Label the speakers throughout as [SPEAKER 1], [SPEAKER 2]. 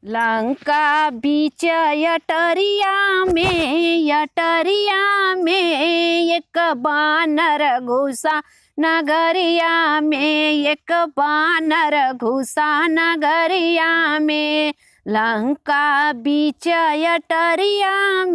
[SPEAKER 1] लंका बीच अटरिया में एक बानर घुसा नगरिया में, एक बानर घुसा नगरिया में। लंका बीच अटरिया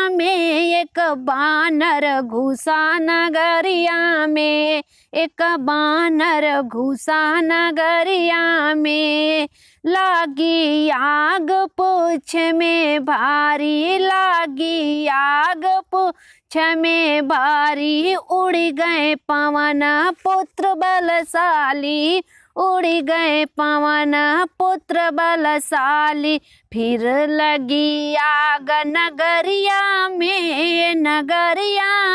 [SPEAKER 1] में एक बानर घुसा नगरिया में, एक बानर घुसा नगरिया में। लागी आग पूछ में भारी, लागी आग पूछ में भारी। उड़ गए पवन पुत्र बलशाली, उड़ गए पवन पुत्र बलशाली। फिर लगी आग नगरिया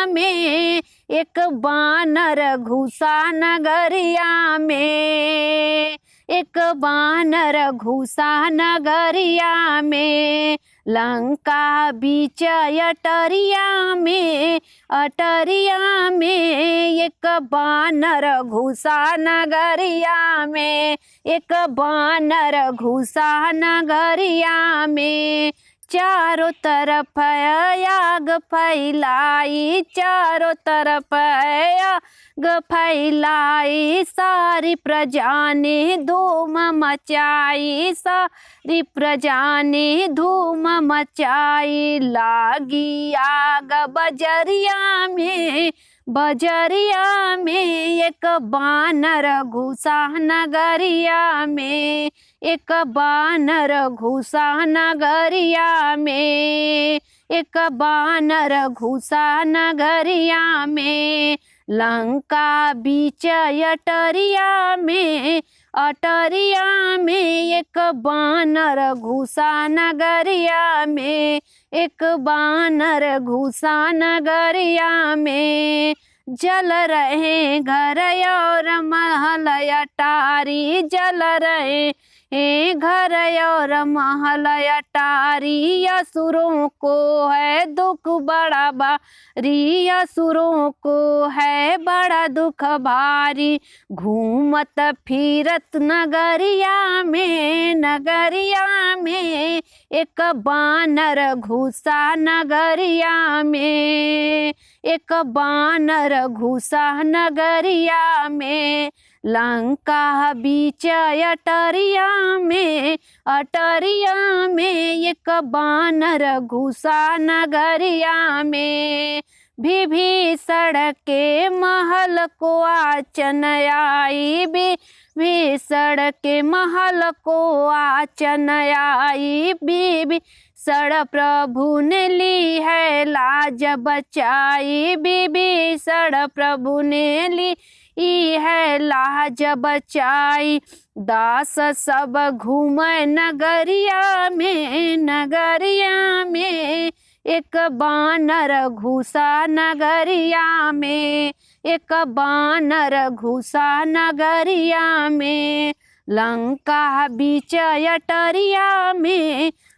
[SPEAKER 1] में, एक बानर घुसा नगरिया में, एक बानर घुसा नगरिया में। लंका बीच अटरिया में एक बानर घुसा नगरिया में, एक बानर घुसा नगरिया में। चारों तरफ आग फैलाई, चारों तरफ आग फैलाई। सारी प्रजा ने धूम मचाई, सारी प्रजा ने धूम मचाई। लागी आग बजरिया में, एक बानर घुसा नगरिया में, एक बानर घुसा नगरिया में, एक बानर घुसा नगरिया में। लंका बीच अटरिया में एक बानर घुसा नगरिया में, एक बानर घुसा नगरिया में। जल रहे घर और महल अटारी, जल रहे घर और महल अटारी। असुरों को है दुख बड़ा भारी, असुरों को है बड़ा दुख भारी। घूमत फिरत नगरिया में एक बानर घुसा नगरिया में, एक बानर घुसा नगरिया में। लंका बीच अटरिया में एक बानर घुसा नगरिया में। विभीषण के महल को आचन आई, विभीषण के महल को आचन आई। विभीषण प्रभु ने ली है लाज बचाई, विभीषण प्रभु ने ली है लाज बचाई। दास सब घूमे नगरिया में, एक बानर घुसा नगरिया में, एक बानर घुसा नगरिया में। लंका बीच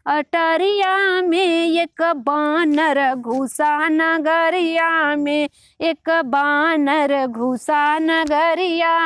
[SPEAKER 1] अटरिया में एक बानर घुसा नगरिया में, एक बानर घुसा नगरिया